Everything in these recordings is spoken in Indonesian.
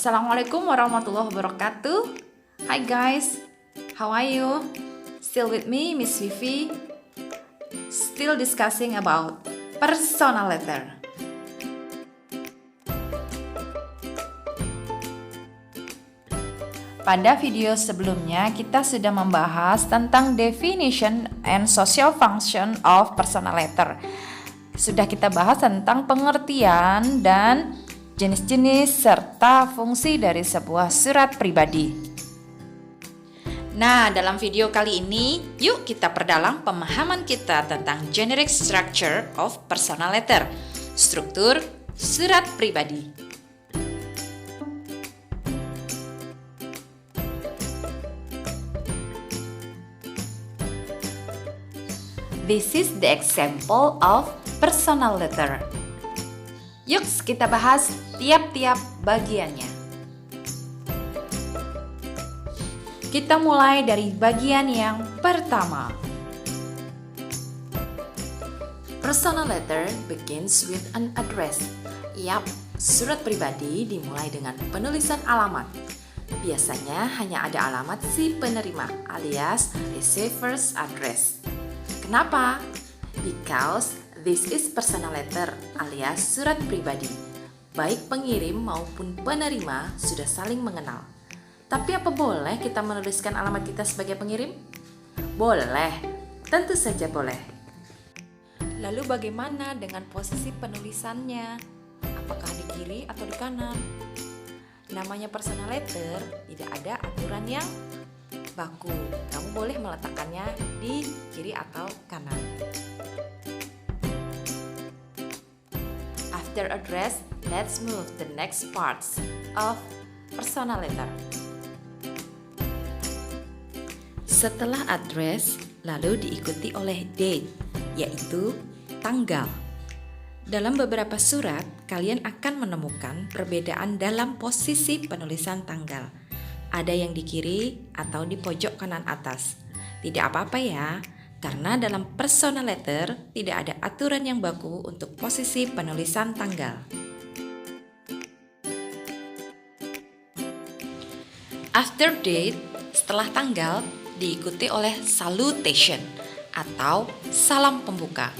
Assalamualaikum warahmatullahi wabarakatuh. Hi guys, how are you? Still with me, Miss Vivi. Still discussing about personal letter. Pada video sebelumnya kita sudah membahas tentang definition and social function of personal letter. Sudah kita bahas tentang pengertian dan jenis-jenis serta fungsi dari sebuah surat pribadi. Nah, dalam video kali ini, yuk kita perdalam pemahaman kita tentang generic structure of personal letter, struktur surat pribadi. This is the example of personal letter. Yuk kita bahas tiap-tiap bagiannya. Kita mulai dari bagian yang pertama. Personal letter begins with an address. Yap, surat pribadi dimulai dengan penulisan alamat. Biasanya hanya ada alamat si penerima alias receiver's address. Kenapa? Because this is personal letter alias surat pribadi. Baik pengirim maupun penerima sudah saling mengenal. Tapi apa boleh kita menuliskan alamat kita sebagai pengirim? Boleh, tentu saja boleh. Lalu bagaimana dengan posisi penulisannya? Apakah di kiri atau di kanan? Namanya personal letter, tidak ada aturan yang baku. Kamu boleh meletakkannya di kiri atau kanan. After address, let's move the next parts of personal letter. Setelah address, lalu diikuti oleh date, yaitu tanggal. Dalam beberapa surat, kalian akan menemukan perbedaan dalam posisi penulisan tanggal. Ada yang di kiri atau di pojok kanan atas. Tidak apa-apa ya, karena dalam personal letter tidak ada aturan yang baku untuk posisi penulisan tanggal. After date, setelah tanggal, diikuti oleh salutation atau salam pembuka.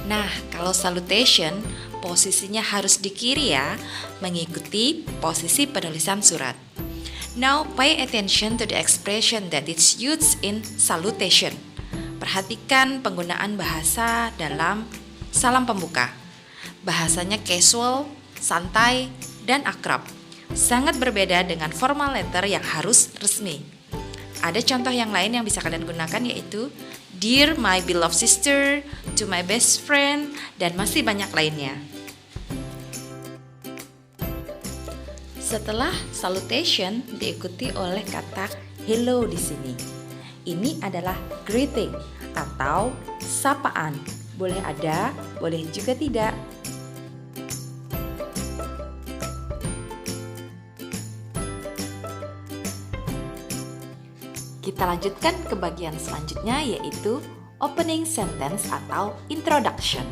Nah, kalau salutation, posisinya harus di kiri ya, mengikuti posisi penulisan surat. Now pay attention to the expression that is used in salutation. Perhatikan penggunaan bahasa dalam salam pembuka. Bahasanya casual, santai, dan akrab. Sangat berbeda dengan formal letter yang harus resmi. Ada contoh yang lain yang bisa kalian gunakan yaitu Dear my beloved sister, to my best friend, dan masih banyak lainnya. Setelah salutation diikuti oleh kata hello di sini. Ini adalah greeting atau sapaan. Boleh ada, boleh juga tidak. Kita lanjutkan ke bagian selanjutnya yaitu opening sentence atau introduction.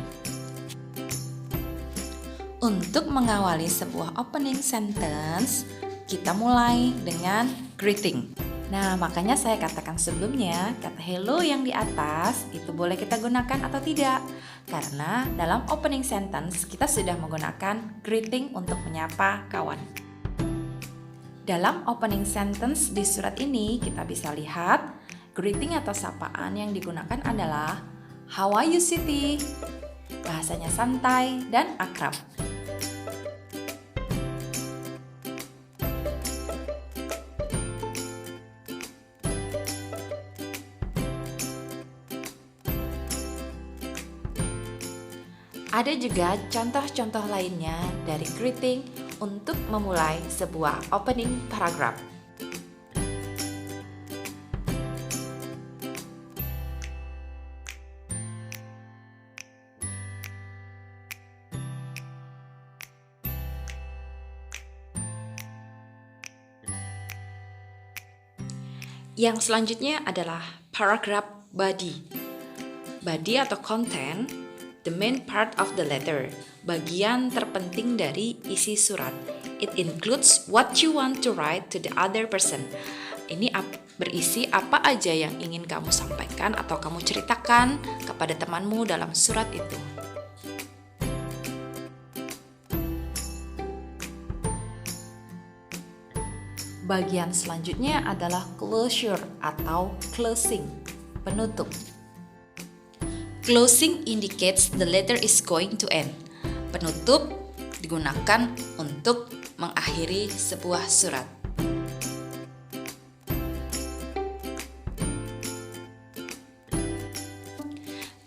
Untuk mengawali sebuah opening sentence, kita mulai dengan greeting. Nah, makanya saya katakan sebelumnya, kata hello yang di atas itu boleh kita gunakan atau tidak. Karena dalam opening sentence kita sudah menggunakan greeting untuk menyapa kawan. Dalam opening sentence di surat ini kita bisa lihat greeting atau sapaan yang digunakan adalah How are you Siti? Bahasanya santai dan akrab. Ada juga contoh-contoh lainnya dari greeting untuk memulai sebuah opening paragraph. Yang selanjutnya adalah paragraph body. Body atau content, the main part of the letter, bagian terpenting dari isi surat. It includes what you want to write to the other person. Ini berisi apa aja yang ingin kamu sampaikan atau kamu ceritakan kepada temanmu dalam surat itu. Bagian selanjutnya adalah closure atau closing, penutup. Closing indicates the letter is going to end. Penutup digunakan untuk mengakhiri sebuah surat.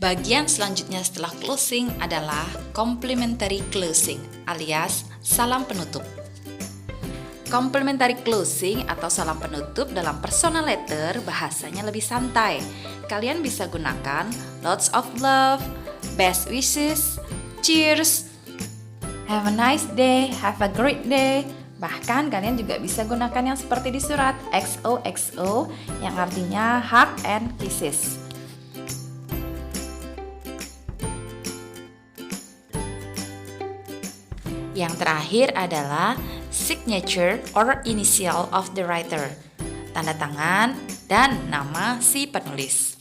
Bagian selanjutnya setelah closing adalah complimentary closing alias salam penutup. Complimentary closing atau salam penutup dalam personal letter bahasanya lebih santai. Kalian bisa gunakan lots of love, best wishes, cheers, have a nice day, have a great day. Bahkan kalian juga bisa gunakan yang seperti di surat XOXO yang artinya hug and kisses. Yang terakhir adalah signature or initial of the writer, tanda tangan dan nama si penulis.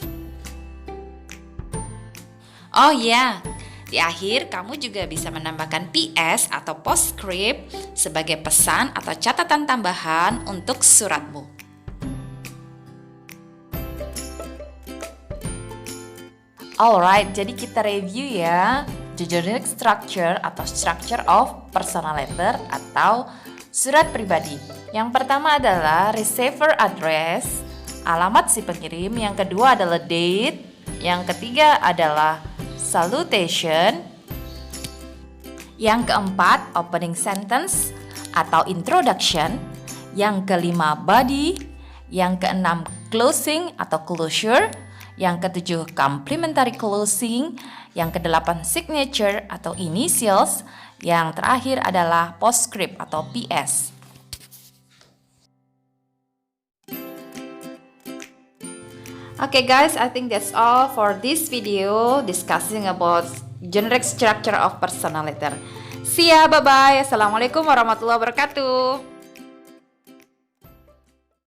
Oh ya, di akhir kamu juga bisa menambahkan PS atau postscript sebagai pesan atau catatan tambahan untuk suratmu. Alright, jadi kita review ya. Generic structure atau structure of personal letter atau surat pribadi. Yang pertama adalah receiver address, alamat si pengirim. Yang kedua adalah date. Yang ketiga adalah salutation. Yang keempat opening sentence atau introduction. Yang kelima body. Yang keenam closing atau closure. Yang ketujuh complimentary closing. Yang kedelapan signature atau initials. Yang terakhir adalah postscript atau PS. Okay guys, I think that's all for this video discussing about generic structure of personal letter. See ya, bye-bye. Assalamualaikum warahmatullahi wabarakatuh.